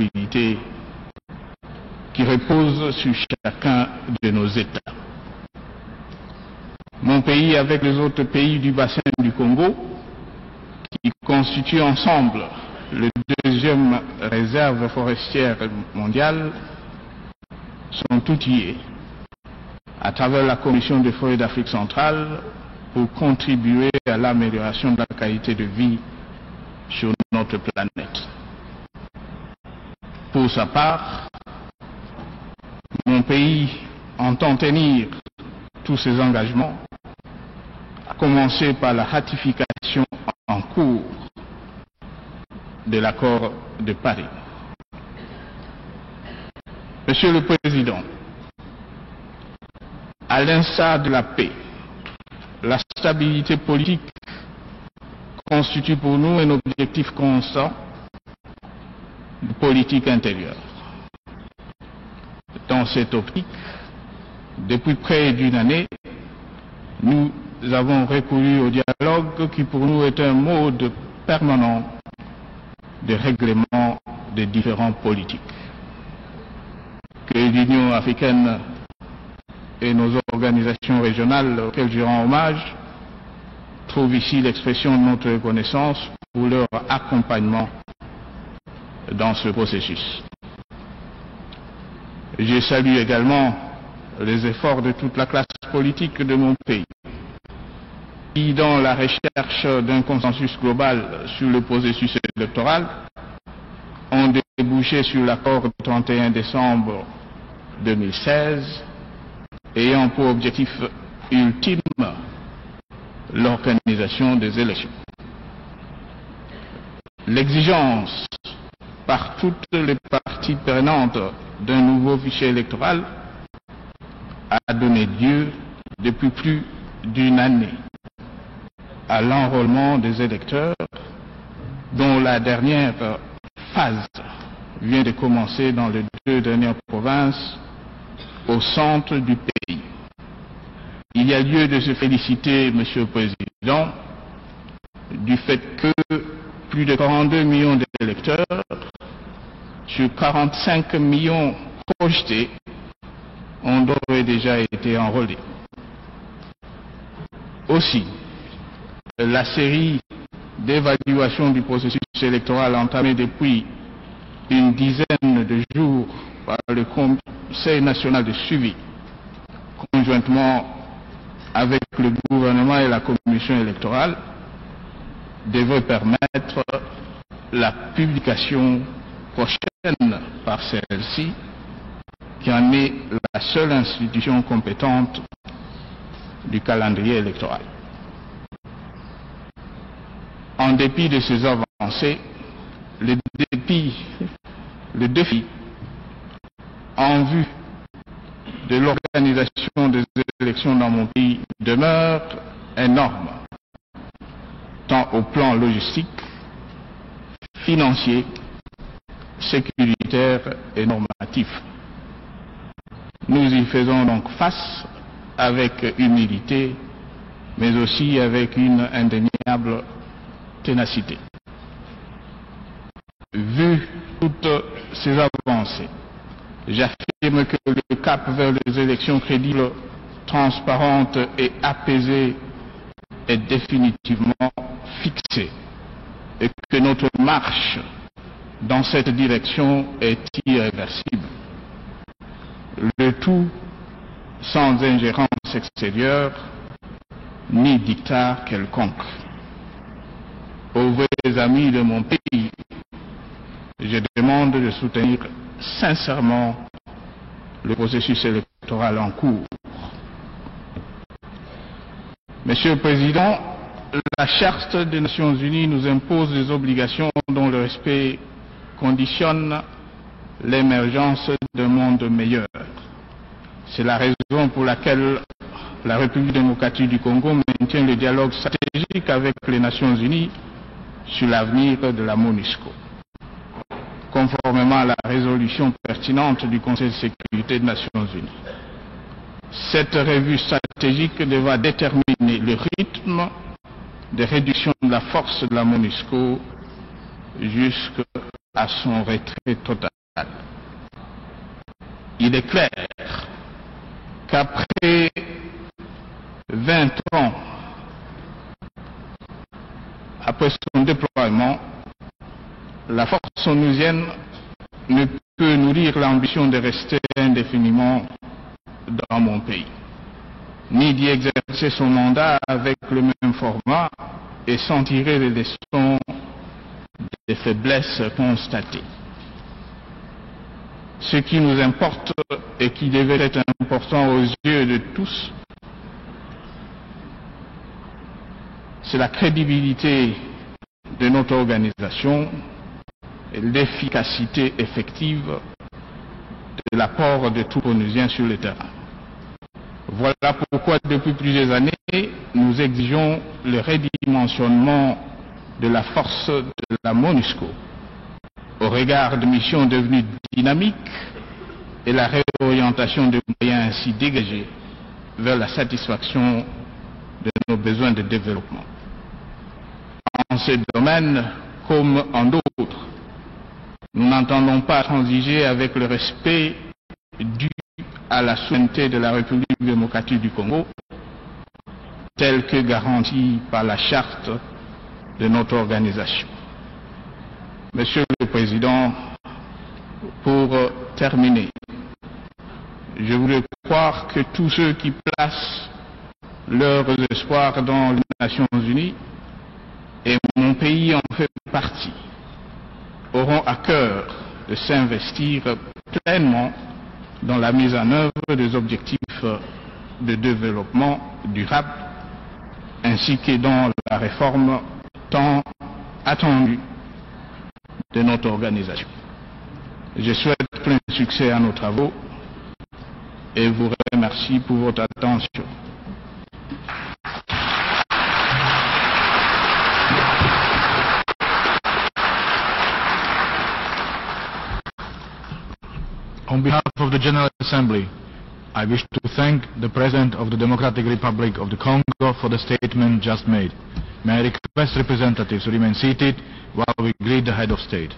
responsabilité qui repose sur chacun de nos États. Mon pays, avec les autres pays du bassin du Congo, qui constituent ensemble le deuxième réserve forestière mondiale, sont outillés à travers la Commission des forêts d'Afrique centrale pour contribuer à l'amélioration de la qualité de vie sur notre planète. Pour sa part, mon pays entend tenir tous ses engagements, à commencer par la ratification en cours de l'accord de Paris. Monsieur le Président, à l'instar de la paix, la stabilité politique constitue pour nous un objectif constant de politique intérieure. Dans cette optique, depuis près d'une année, nous avons recouru au dialogue qui pour nous est un mode permanent de règlement des différends politiques. Que l'Union africaine et nos organisations régionales auxquelles je rends hommage trouvent ici l'expression de notre reconnaissance pour leur accompagnement dans ce processus. Je salue également les efforts de toute la classe politique de mon pays, qui, dans la recherche d'un consensus global sur le processus électoral, ont débouché sur l'accord du 31 décembre 2016, ayant pour objectif ultime l'organisation des élections. L'exigence par toutes les parties prenantes d'un nouveau fichier électoral a donné lieu depuis plus d'une année à l'enrôlement des électeurs, dont la dernière phase vient de commencer dans les 2 dernières provinces au centre du pays. Il y a lieu de se féliciter, Monsieur le Président, du fait que plus de 42 millions d'électeurs sur 45 millions projetés ont d'ores et déjà été enrôlés. Aussi, la série d'évaluation du processus électoral entamée depuis une dizaine de jours par le Conseil national de suivi, conjointement avec le gouvernement et la commission électorale, devrait permettre la publication prochaine par celle-ci, qui en est la seule institution compétente du calendrier électoral. En dépit de ces avancées, le défi en vue de l'organisation des élections dans mon pays demeure énorme, tant au plan logistique, financier, sécuritaire et normatif. Nous y faisons donc face avec humilité, mais aussi avec une indéniable ténacité. Vu toutes ces avancées, j'affirme que le cap vers les élections crédibles, transparentes et apaisées est définitivement fixé et que notre marche dans cette direction est irréversible. Le tout sans ingérence extérieure ni dictat quelconque. Aux vrais amis de mon pays, je demande de soutenir sincèrement le processus électoral en cours. Monsieur le Président, la Charte des Nations Unies nous impose des obligations dont le respect conditionne l'émergence d'un monde meilleur. C'est la raison pour laquelle la République démocratique du Congo maintient le dialogue stratégique avec les Nations Unies sur l'avenir de la MONUSCO, conformément à la résolution pertinente du Conseil de sécurité des Nations Unies. Cette revue stratégique devra déterminer le rythme de réduction de la force de la MONUSCO jusqu'à à son retrait total. Il est clair qu'après 20 ans, après son déploiement, la force onusienne ne peut nourrir l'ambition de rester indéfiniment dans mon pays, ni d'y exercer son mandat avec le même format et sans tirer les leçons des faiblesses constatées. Ce qui nous importe et qui devait être important aux yeux de tous, c'est la crédibilité de notre organisation et l'efficacité effective de l'apport de tout onusien sur le terrain. Voilà pourquoi depuis plusieurs années, nous exigeons le redimensionnement de la force de la MONUSCO au regard de missions devenues dynamiques et la réorientation des moyens ainsi dégagés vers la satisfaction de nos besoins de développement. En ce domaine, comme en d'autres, nous n'entendons pas transiger avec le respect dû à la souveraineté de la République démocratique du Congo, tel que garanti par la charte de notre organisation. Monsieur le Président, pour terminer, je voudrais croire que tous ceux qui placent leurs espoirs dans les Nations Unies, et mon pays en fait partie, auront à cœur de s'investir pleinement dans la mise en œuvre des objectifs de développement durable, ainsi que dans la réforme tant attendue de notre organisation. Je souhaite plein succès à nos travaux et vous remercie pour votre attention. On behalf of the General Assembly, I wish to thank the President of the Democratic Republic of the Congo for the statement just made. May I request representatives to remain seated while we greet the Head of State.